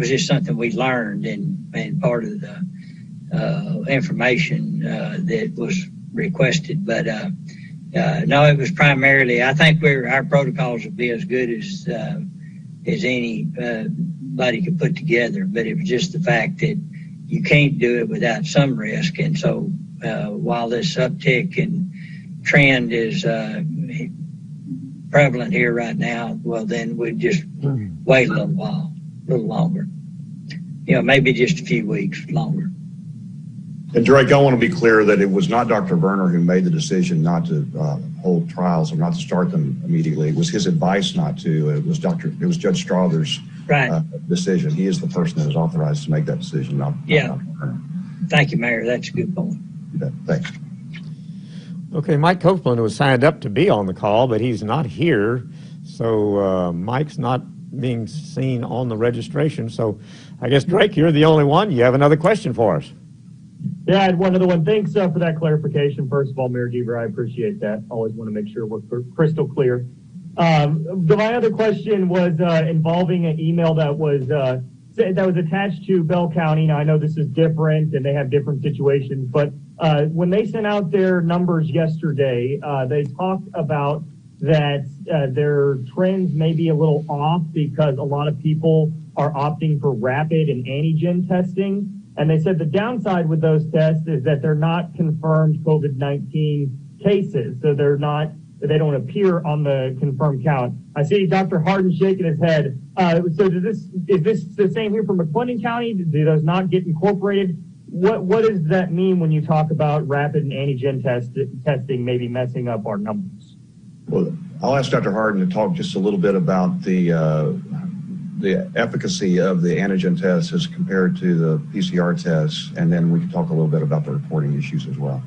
just something we learned and part of the information that was requested. But no, it was primarily, I think our protocols will be as good as anybody could put together, but it was just the fact that you can't do it without some risk. And so while this uptick in trend is prevalent here right now, well, then we'd just wait a little longer. You know, maybe just a few weeks longer. And Drake, I want to be clear that it was not Dr. Verner who made the decision not to hold trials or not to start them immediately. It was his advice not to. It was Judge Strother's decision. He is the person that is authorized to make that decision, not Dr. Verner. Thank you, Mayor. That's a good point. Thanks. Okay, Mike Copeland was signed up to be on the call, but he's not here. So Mike's not being seen on the registration. So I guess, Drake, you're the only one. You have another question for us. Yeah, I had one other one. Thanks for that clarification. First of all, Mayor Deaver, I appreciate that. Always want to make sure we're crystal clear. My other question was involving an email that was attached to Bell County. Now, I know this is different and they have different situations, but when they sent out their numbers yesterday, they talked about that their trends may be a little off because a lot of people are opting for rapid and antigen testing. And they said the downside with those tests is that they're not confirmed COVID-19 cases. So they don't appear on the confirmed count. I see Dr. Harden shaking his head. So is this the same here for McLennan County? Do those not get incorporated? What does that mean when you talk about rapid and antigen testing maybe messing up our numbers? Well, I'll ask Dr. Harden to talk just a little bit about the efficacy of the antigen tests as compared to the PCR tests, and then we can talk a little bit about the reporting issues as well.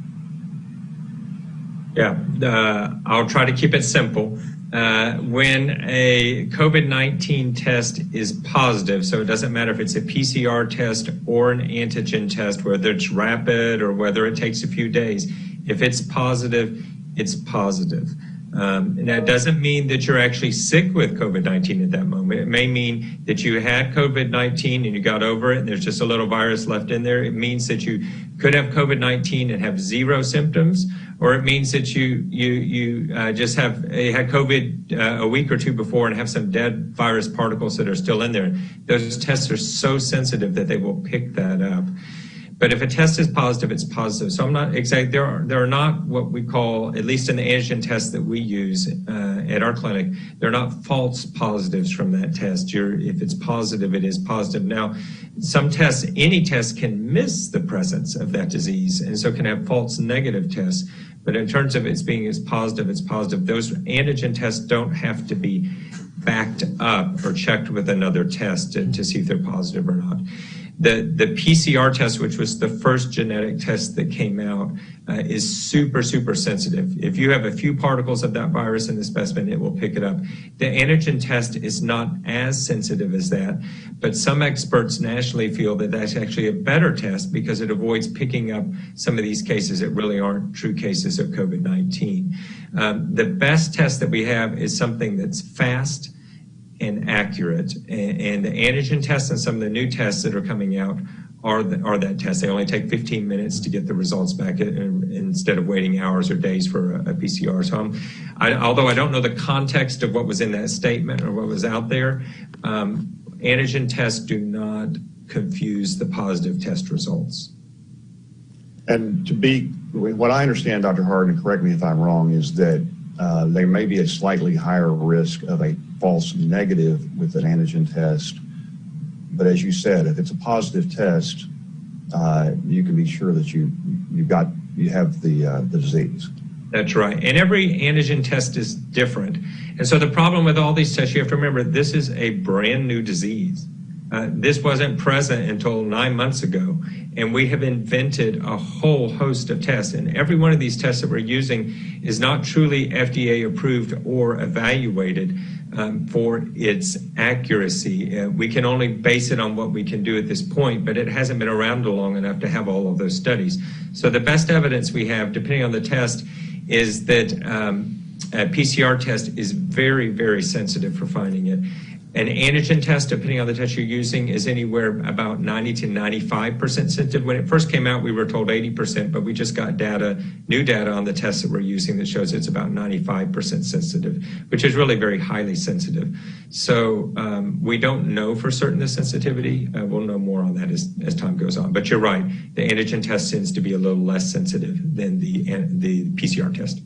Yeah, I'll try to keep it simple. When a COVID-19 test is positive, so it doesn't matter if it's a PCR test or an antigen test, whether it's rapid or whether it takes a few days, if it's positive, it's positive. And that doesn't mean that you're actually sick with COVID-19 at that moment. It may mean that you had COVID-19 and you got over it and there's just a little virus left in there. It means that you could have COVID-19 and have 0 symptoms, or it means that you just had COVID a week or 2 before and have some dead virus particles that are still in there. Those tests are so sensitive that they will pick that up. But if a test is positive, it's positive. So I'm not exact. There are not what we call, at least in the antigen test that we use at our clinic, there are not false positives from that test. If it's positive, it is positive. Now, some tests, any test can miss the presence of that disease, and so can have false negative tests. But in terms of it being as positive, it's positive. Those antigen tests don't have to be backed up or checked with another test to see if they're positive or not. The PCR test, which was the first genetic test that came out, is super, super sensitive. If you have a few particles of that virus in the specimen, it will pick it up. The antigen test is not as sensitive as that, but some experts nationally feel that that's actually a better test because it avoids picking up some of these cases that really aren't true cases of COVID-19. The best test that we have is something that's fast and accurate, and the antigen tests and some of the new tests that are coming out are that test. They only take 15 minutes to get the results back instead of waiting hours or days for a PCR. So although I don't know the context of what was in that statement or what was out there, antigen tests do not confuse the positive test results. And what I understand, Dr. Hardin, correct me if I'm wrong, is that there may be a slightly higher risk of a false negative with an antigen test. But as you said, if it's a positive test, you can be sure that you have the disease. That's right. And every antigen test is different. And so the problem with all these tests, you have to remember, this is a brand new disease. This wasn't present until 9 months ago, and we have invented a whole host of tests. And every one of these tests that we're using is not truly FDA approved or evaluated for its accuracy. We can only base it on what we can do at this point, but it hasn't been around long enough to have all of those studies. So the best evidence we have, depending on the test, is that a PCR test is very, very sensitive for finding it. An antigen test, depending on the test you're using, is anywhere about 90 to 95% sensitive. When it first came out, we were told 80%, but we just got new data on the tests that we're using that shows it's about 95% sensitive, which is really very highly sensitive. So we don't know for certain the sensitivity. We'll know more on that as time goes on. But you're right, the antigen test tends to be a little less sensitive than the PCR test.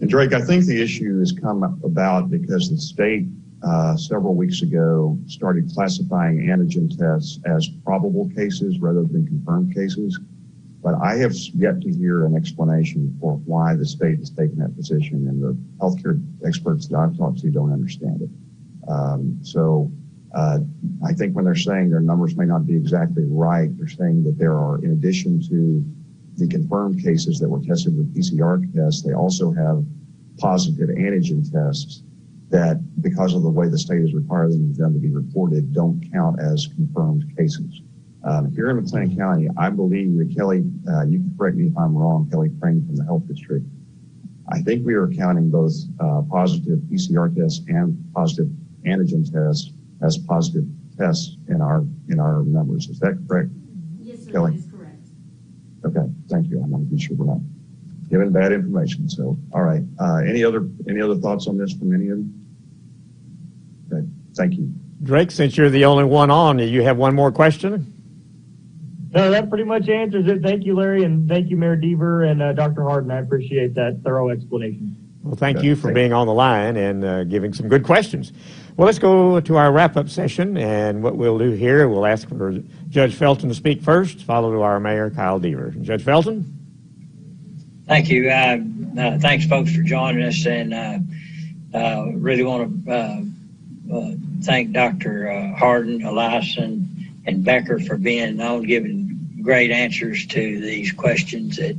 And Drake, I think the issue has come about because the state several weeks ago started classifying antigen tests as probable cases rather than confirmed cases. But I have yet to hear an explanation for why the state has taken that position, and the healthcare experts that I've talked to don't understand it. So I think when they're saying their numbers may not be exactly right, they're saying that there are, in addition to the confirmed cases that were tested with PCR tests, they also have positive antigen tests that, because of the way the state is requiring them to be reported, don't count as confirmed cases. Here in McLennan County, I believe that Kelly, you can correct me if I'm wrong, Kelly Crane from the Health District, I think we are counting both positive PCR tests and positive antigen tests as positive tests in our numbers. Is that correct? Yes, sir, Kelly? that is correct. Okay, thank you. I want to be sure we're not giving bad information. So, all right. Any other thoughts on this from any of you? Okay, thank you. Drake, since you're the only one on, do you have one more question? No, that pretty much answers it. Thank you, Larry, and thank you, Mayor Deaver and Dr. Hardin. I appreciate that thorough explanation. Well, thank you for being on the line and giving some good questions. Well, let's go to our wrap-up session, and what we'll do here, we'll ask for Judge Felton to speak first, followed to our Mayor, Kyle Deaver. Judge Felton? Thank you. Thanks, folks, for joining us, and really want to thank Dr. Hardin, Ellison, and Becker for being on, giving great answers to these questions that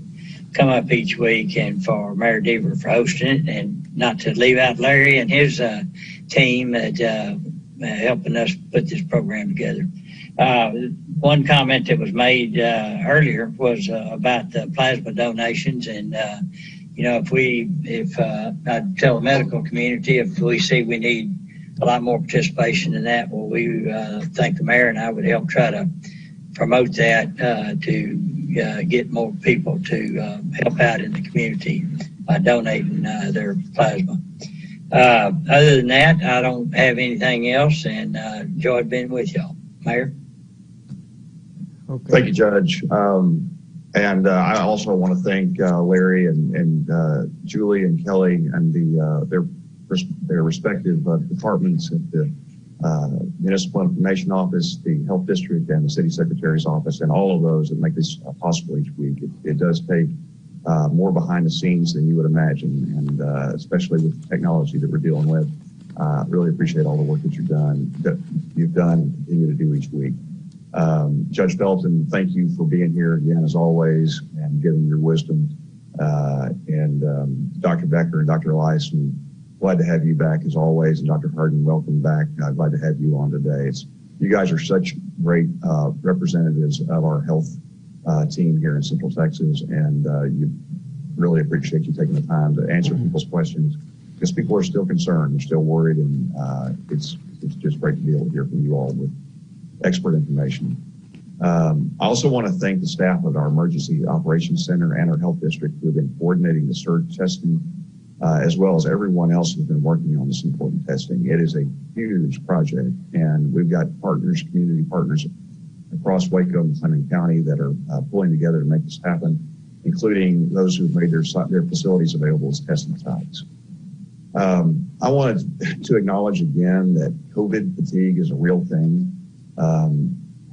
come up each week, and for Mayor Deaver for hosting it, and not to leave out Larry and his team at helping us put this program together. One comment that was made earlier was about the plasma donations, and if I tell the medical community, if we see we need a lot more participation in that, well, we think the mayor and I would help try to promote that to get more people to help out in the community by donating their plasma. Other than that, I don't have anything else, and enjoyed being with y'all. Mayor? Okay. Thank you, Judge. And I also want to thank Larry and Julie and Kelly and their respective departments at the Municipal Information Office, the Health District, and the City Secretary's Office, and all of those that make this possible each week. It does take more behind the scenes than you would imagine, and especially with the technology that we're dealing with. Really appreciate all the work that you've done and continue to do each week. Judge Felton, thank you for being here again, as always, and giving your wisdom. And Dr. Becker and Dr. Ellison, glad to have you back as always. And Dr. Harden, welcome back. Glad to have you on today. You guys are such great representatives of our health team here in Central Texas, and you really appreciate you taking the time to answer people's questions, because people are still concerned, they're still worried, and it's just great to be able to hear from you all with expert information. I also want to thank the staff of our Emergency Operations Center and our Health District who have been coordinating the surge testing, as well as everyone else who's been working on this important testing. It is a huge project, and we've got partners, community partners across Waco and McLennan County that are pulling together to make this happen, including those who've made their facilities available as testing sites. I wanted to acknowledge again that COVID fatigue is a real thing.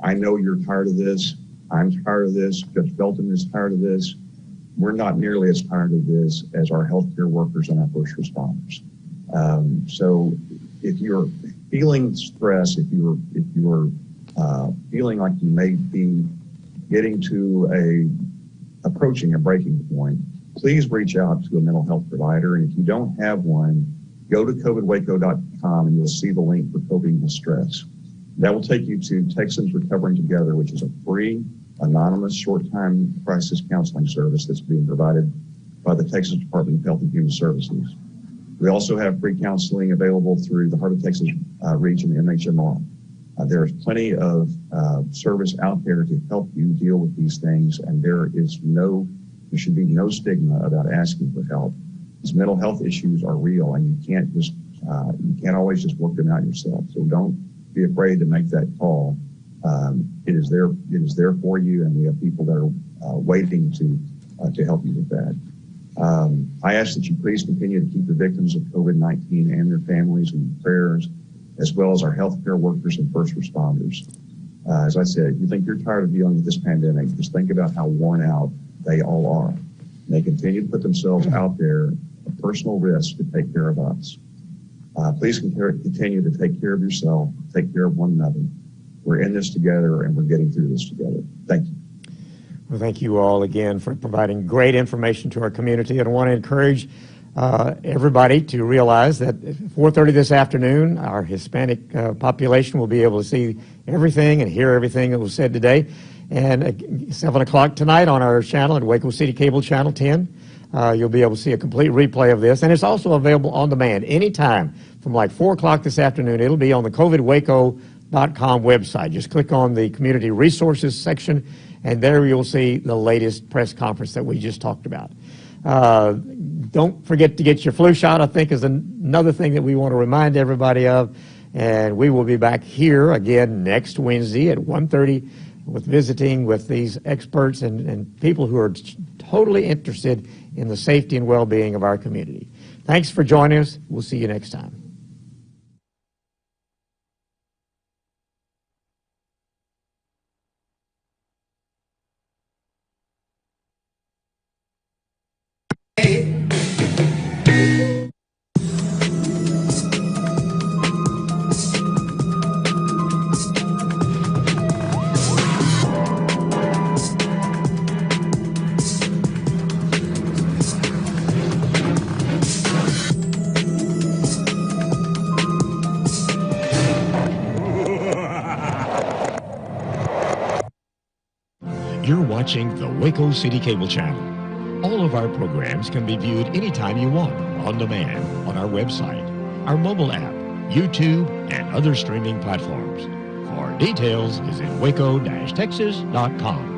I know you're tired of this. I'm tired of this. Judge Felton is tired of this. We're not nearly as tired of this as our healthcare workers and our first responders. So if you're feeling stress, if you're feeling like you may be getting to approaching a breaking point, please reach out to a mental health provider. And if you don't have one, go to covidwaco.com and you'll see the link for coping with stress. That will take you to Texans Recovering Together, which is a free, anonymous, short-time crisis counseling service that's being provided by the Texas Department of Health and Human Services. We also have free counseling available through the Heart of Texas region, MHMR. There's plenty of service out there to help you deal with these things, and there should be no stigma about asking for help. These mental health issues are real, and you can't always just work them out yourself. So don't be afraid to make that call. It is there for you, and we have people that are waiting to help you with that. I ask that you please continue to keep the victims of COVID-19 and their families in your prayers, as well as our healthcare workers and first responders. As I said, if you think you're tired of dealing with this pandemic, just think about how worn out they all are. And they continue to put themselves out there at personal risk to take care of us. Please continue to take care of yourself, take care of one another. We're in this together, and we're getting through this together. Thank you. Well, thank you all again for providing great information to our community. And I want to encourage everybody to realize that at 4:30 this afternoon, our Hispanic population will be able to see everything and hear everything that was said today. And at 7 o'clock tonight on our channel, at Waco City Cable Channel 10, you'll be able to see a complete replay of this. And it's also available on demand anytime from like 4 o'clock this afternoon. It'll be on the covidwaco.com website. Just click on the Community Resources section, and there you'll see the latest press conference that we just talked about. Don't forget to get your flu shot, I think, is another thing that we want to remind everybody of. And we will be back here again next Wednesday at 1:30 visiting with these experts and people who are totally interested in the safety and well-being of our community. Thanks for joining us. We'll see you next time. You're watching the Waco City Cable Channel. All of our programs can be viewed anytime you want, on demand, on our website, our mobile app, YouTube, and other streaming platforms. For details, visit waco-texas.com.